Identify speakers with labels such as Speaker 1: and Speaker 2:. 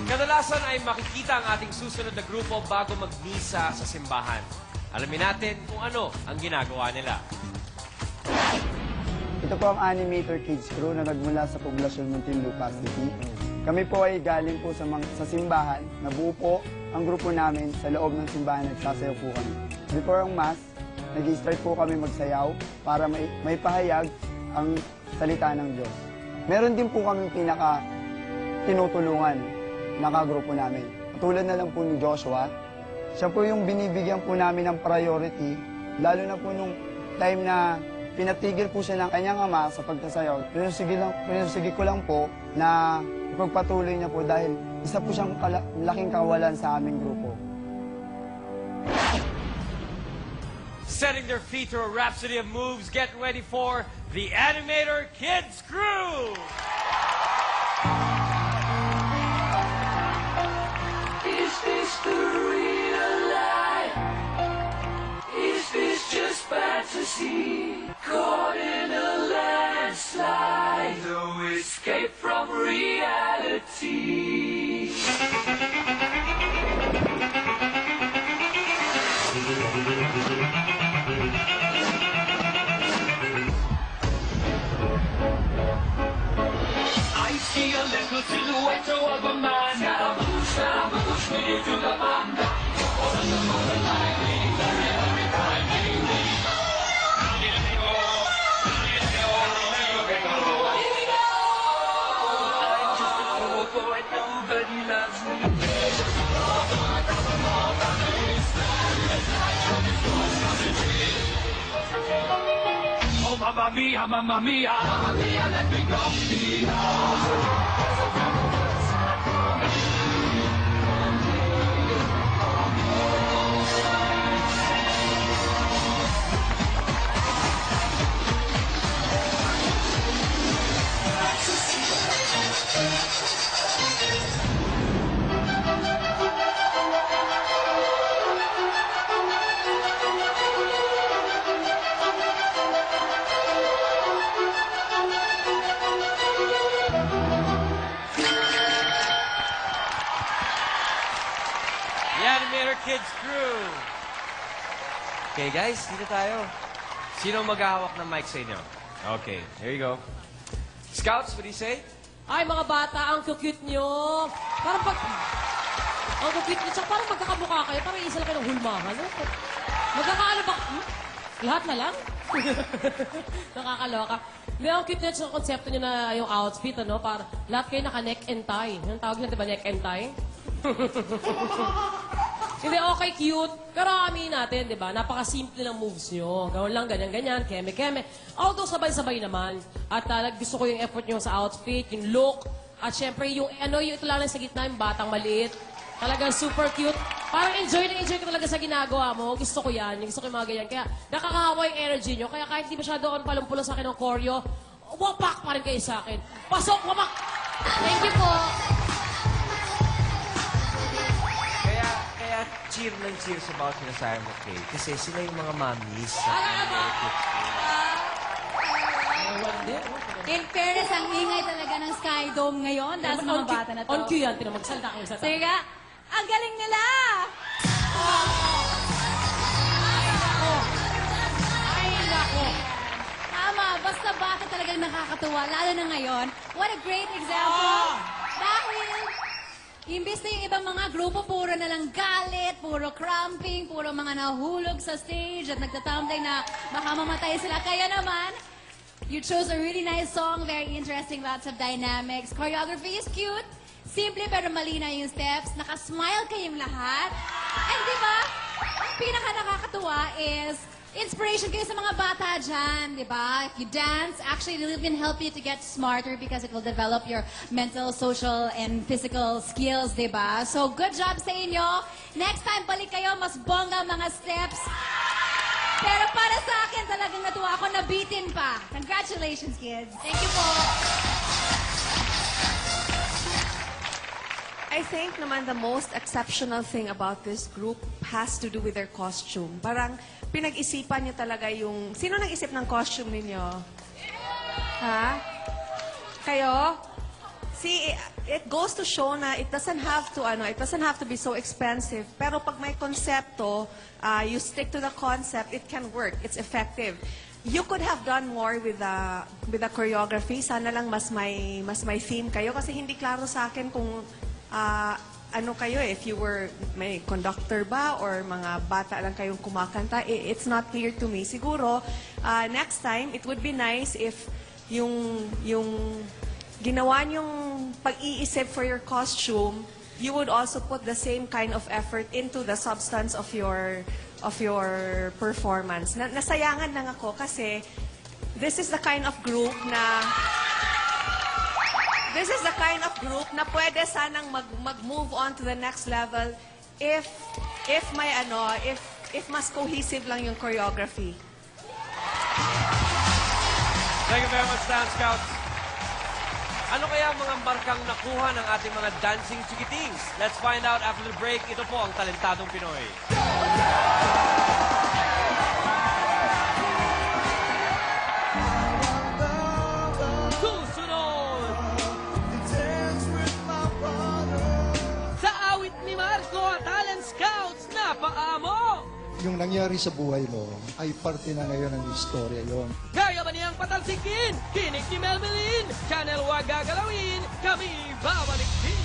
Speaker 1: Kadalasan ay makikita ang ating susunod na grupo bago magmisa sa simbahan. Alamin natin kung ano ang ginagawa nila.
Speaker 2: Ito po ang Animator Kids Crew na nagmula sa poblasyon Muntinlupa City. Kami po ay galing po sa simbahan. Nabuo po ang grupo namin sa loob ng simbahan. Nagsasayaw po kami. Before ang Mass, nag-start po kami magsayaw para may pahayag ang salita ng Diyos. Meron din po kami tinutulungan na kagrupo namin. Tulad na lang po ni Joshua, siya po yung binibigyan po namin ng priority, lalo na po nung time na pinatigil po siya ng kanyang ama sa pagtasayaw. Pinusigi ko lang po na ipagpatuloy niya po dahil isa po siyang laking kawalan sa aming grupo.
Speaker 1: Setting their feet to a rhapsody of moves, get ready for the Animator Kids Crew!
Speaker 3: Is this the real life? Is this just fantasy? Caught in a landslide, no escape from reality. I see a little silhouette of a man. Scaramouche, me to the banda. On the moonlight, leading the river, climbing me. Here we go. I'm just a poor boy, nobody loves me. Oh, mamma mia, mamma mia. Mamma mia, let me go.
Speaker 1: The Animator Kids Crew! Okay guys, dito tayo. Sino maghahawak ng mic sa inyo? Okay, here you go. Scouts, what do you say?
Speaker 4: Ay, mga bata, ang cute nyo. Parang ang cute nyo. Tsaka parang magkakamukha kayo. Parang isa lang kayo ng hulmahan. Magkakaano ba? Lahat na lang? Nakakaloka. Hindi, ang cute nyo sa konsepto nyo na yung outfit, ano? Para lahat kayo naka-neck and tie. Yung tawag nyo, di ba, neck and tie? Hindi, okay, cute. Pero amin natin, di ba? Napaka-simple ng moves nyo. Gawin lang, ganyan-ganyan, keme-keme. Although sabay-sabay naman. At gusto ko yung effort nyo sa outfit, yung look. At syempre, yung ito lang sa gitna, yung batang maliit. Talagang super cute. Parang enjoy na enjoy ko talaga sa ginagawa mo. Gusto ko yan. Gusto ko yung mga ganyan. Kaya nakakahawa yung energy nyo. Kaya kahit di masyado on palumpula sa akin ng choreo, wapak pa rin kayo sa akin. Pasok, wapak! Thank you po.
Speaker 1: Kaya cheer ng cheer sa bawat sinasabi mo, Kay. Kasi sila yung mga mommies sa Animator Kids Crew.
Speaker 5: In fairness, ang ingay talaga ng Sky Dome ngayon dahil sa mga bata na to.
Speaker 4: On cue yan. Tinamagsalita kayo sa
Speaker 5: Sige nga, ang galing nila!
Speaker 4: Ay, nako.
Speaker 5: Tama, basta bata talagang nakakatuwa, lalo na ngayon. What a great example! Dahil, imbis na yung ibang mga grupo, puro na lang galit, puro cramping, puro mga nahulog sa stage at nagtatambling na baka mamatay sila. Kaya naman, you chose a really nice song, very interesting, lots of dynamics. Choreography is cute. Simple pero malina yung steps. Nakasmile kayong lahat. And di ba, ang pinaka nakakatuwa is inspiration kayo sa mga bata dyan, di ba? If you dance, actually it will even help you to get smarter because it will develop your mental, social, and physical skills, di ba? So good job sa inyo. Next time, balik kayo, mas bongga mga steps. Pero para sa akin, talagang natuwa ako, nabitin pa. Congratulations, kids. Thank you po.
Speaker 6: I think naman the most exceptional thing about this group has to do with their costume. Parang pinag-isipan niyo talaga yung... Sino nag-isip ng costume ninyo? Ha? Kayo? it goes to show na it doesn't have to be so expensive. Pero pag may konsepto, you stick to the concept, it can work. It's effective. You could have done more with the choreography. Sana lang mas may theme kayo kasi hindi klaro sa akin kung ano kayo, if you were may conductor ba or mga bata lang kayong kumakanta. It's not clear to me. Siguro next time it would be nice if yung ginawa niyong pag-iisip for your costume, you would also put the same kind of effort into the substance of your performance. Nasayangan lang ako kasi this is the kind of group na pwede sanang mag-move on to the next level if mas cohesive lang yung choreography.
Speaker 1: Thank you very much, Dance Scouts. Ano kaya ang mga markang nakuha ng ating mga dancing chikitings? Let's find out after the break. Ito po ang Talentadong Pinoy.
Speaker 7: Susunod! Sa awit ni Marco, Talent Scouts, napaamo!
Speaker 8: Yung nangyari sa buhay mo ay parte na ngayon ng istorya yon.
Speaker 7: Kaya ba niyang patalsikin? Kinig ni Melvin! Channel 'wag gagalawin, kami babalik din!